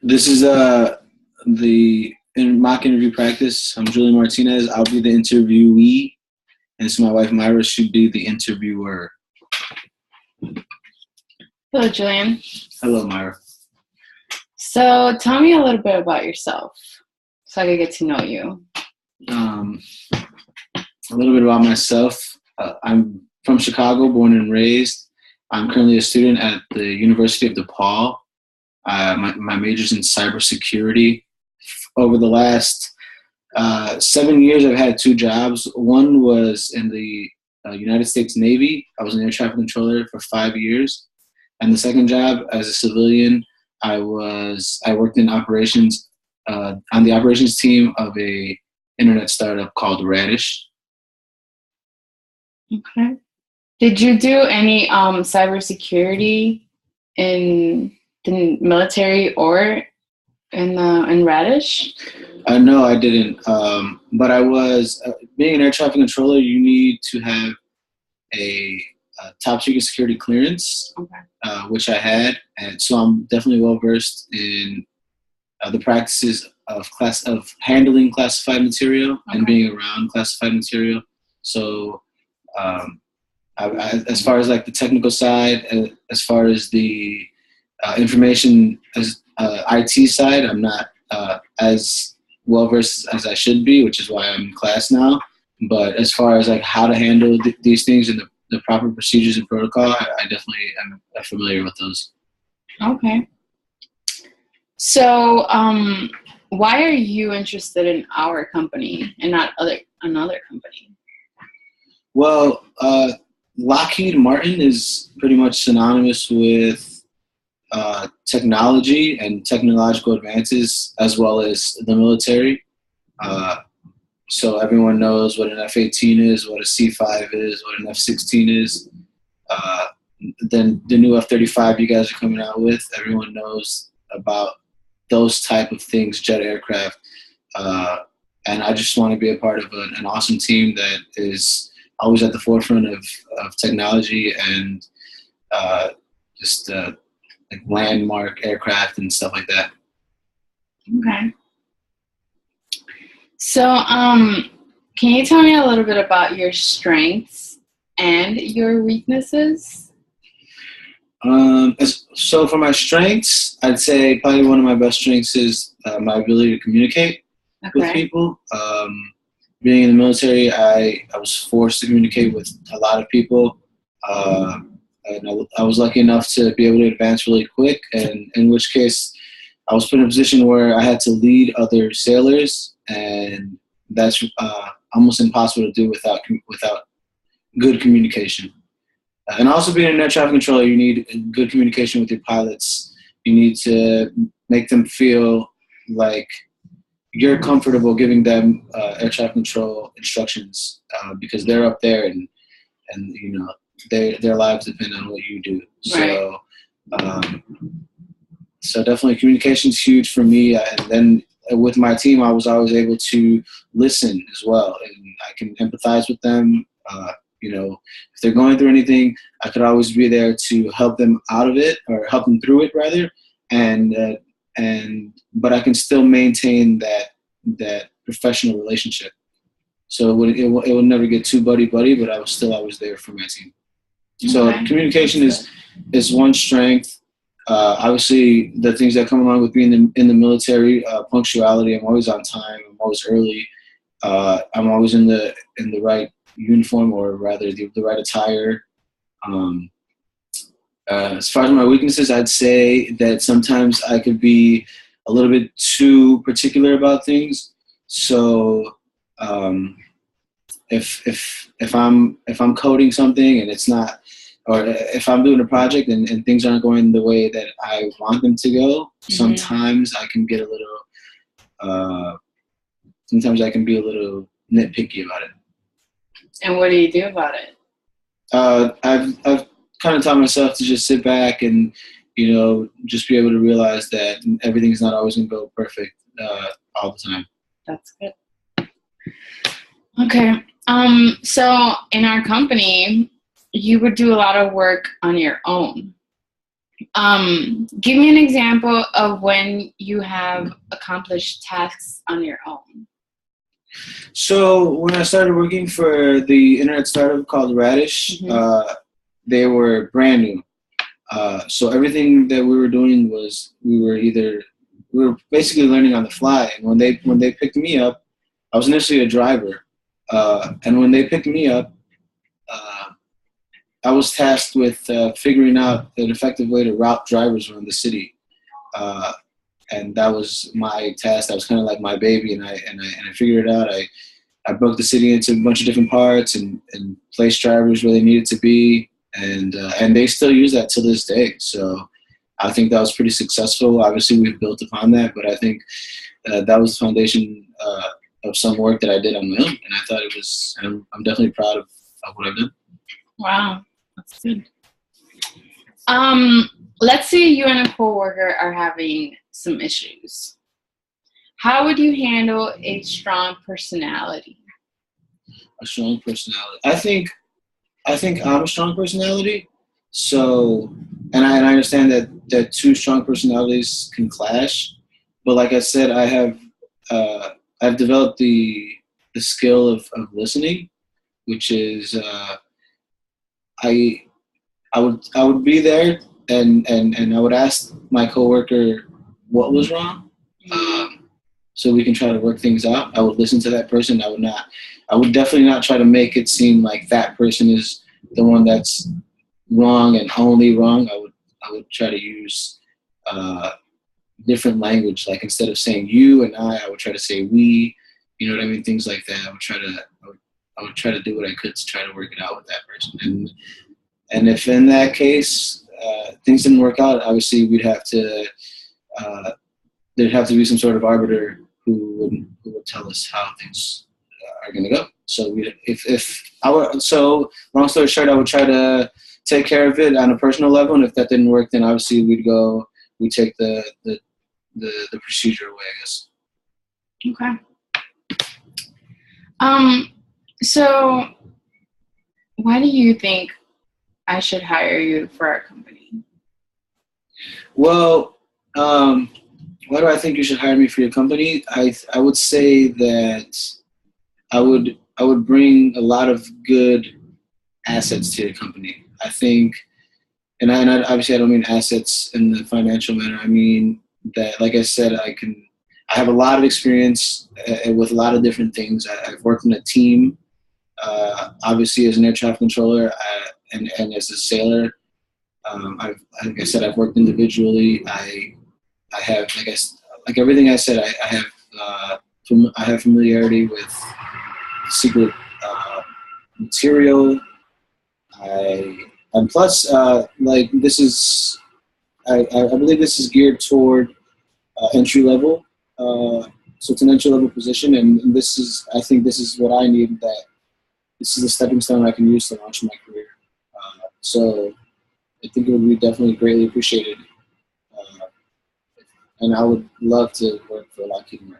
This is the in mock interview practice. I'm Julian Martinez. I'll be the interviewee, and so my wife Myra should be the interviewer. Hello, Julian. Hello, Myra. So tell me a little bit about yourself so I can get to know you. A little bit about myself. I'm from Chicago, born and raised. I'm currently a student at the University of DePaul. My major's in cybersecurity. Over the last 7 years, I've had two jobs. One was in the United States Navy. I was an air traffic controller for 5 years. And the second job, as a civilian, I worked in operations on the operations team of a internet startup called Radish. Okay. Did you do any cybersecurity in the military or in Radish? No, I didn't. But I was being an air traffic controller. You need to have a top secret security clearance, Okay. Which I had, and so I'm definitely well versed in the practices of handling classified material and being around classified material. So, as far as like the technical side, as far as the information as IT side, I'm not as well versed as I should be, which is why I'm in class now. But as far as like how to handle these things and the proper procedures and protocol, I definitely am familiar with those. Okay. So, why are you interested in our company and not another company? Well, Lockheed Martin is pretty much synonymous with technology and technological advances, as well as the military. So everyone knows what an F-18 is, what a C-5 is, what an F-16 is. Then the new F-35 you guys are coming out with, everyone knows about those type of things, jet aircraft. And I just want to be a part of an awesome team that is always at the forefront of technology and like landmark aircraft and stuff like that. Okay. So, can you tell me a little bit about your strengths and your weaknesses? So for my strengths, I'd say probably one of my best strengths is my ability to communicate with people. Being in the military, I was forced to communicate with a lot of people. And I was lucky enough to be able to advance really quick, and in which case I was put in a position where I had to lead other sailors, and that's almost impossible to do without good communication. And also being an air traffic controller, you need good communication with your pilots. You need to make them feel like you're comfortable giving them air traffic control instructions because they're up there and you know their lives depend on what you do. Right. So definitely communication is huge for me. And then with my team, I was always able to listen as well, and I can empathize with them. If they're going through anything, I could always be there to help them out of it, or help them through it rather. But I can still maintain that professional relationship. So it would never get too buddy, but I was still always there for my team. So communication is one strength. Obviously, the things that come along with being in the military, punctuality. I'm always on time. I'm always early. I'm always in the right uniform, or rather the right attire. As far as my weaknesses, I'd say that sometimes I could be a little bit too particular about things. So if I'm coding something and it's not, or if I'm doing a project and things aren't going the way that I want them to go, sometimes I can get a little. Sometimes I can be a little nitpicky about it. And what do you do about it? I've kind of taught myself to just sit back and just be able to realize that everything's not always going to go perfect all the time. That's good. Okay. So in our company, you would do a lot of work on your own. Give me an example of when you have accomplished tasks on your own. So when I started working for the internet startup called Radish, they were brand new. So everything that we were doing was we were basically learning on the fly. And when they picked me up, I was initially a driver, and when they picked me up, I was tasked with figuring out an effective way to route drivers around the city. And that was my task. That was kind of like my baby, and I figured it out. I broke the city into a bunch of different parts and placed drivers where they needed to be, and they still use that till this day. So I think that was pretty successful. Obviously, we've built upon that, but I think that was the foundation of some work that I did on my own, and I thought it was. And I'm definitely proud of what I've done. Wow, that's good. Let's say you and a coworker are having some issues. How would you handle a strong personality? A strong personality. I think I'm a strong personality. So, and I understand that two strong personalities can clash. But like I said, I've developed the skill of listening, which is I would be there and I would ask my coworker what was wrong, so we can try to work things out. I would listen to that person. I would definitely not try to make it seem like that person is the one that's wrong and only wrong. I would try to use different language. Like instead of saying you and I would try to say we. You know what I mean? Things like that. I would try to do what I could to try to work it out with that person. And if in that case things didn't work out, obviously there'd have to be some sort of arbiter who would tell us how things are going to go. So so long story short, I would try to take care of it on a personal level, and if that didn't work, then obviously we'd take the procedure away, I guess. Okay. So why do you think I should hire you for our company? Well, why do I think you should hire me for your company? I would say that I would bring a lot of good assets to your company. I think, and obviously I don't mean assets in the financial manner. I mean that, like I said, I have a lot of experience with a lot of different things. I've worked in a team, obviously as an air traffic controller and as a sailor. Like I said, I've worked individually. I have, like everything I said, I have familiarity with secret material. And plus, like this is, I believe this is geared toward entry level. So it's an entry level position, and I think this is what I need. That this is a stepping stone I can use to launch my career. So I think it would be definitely greatly appreciated. And I would love to work for Lockheed Martin.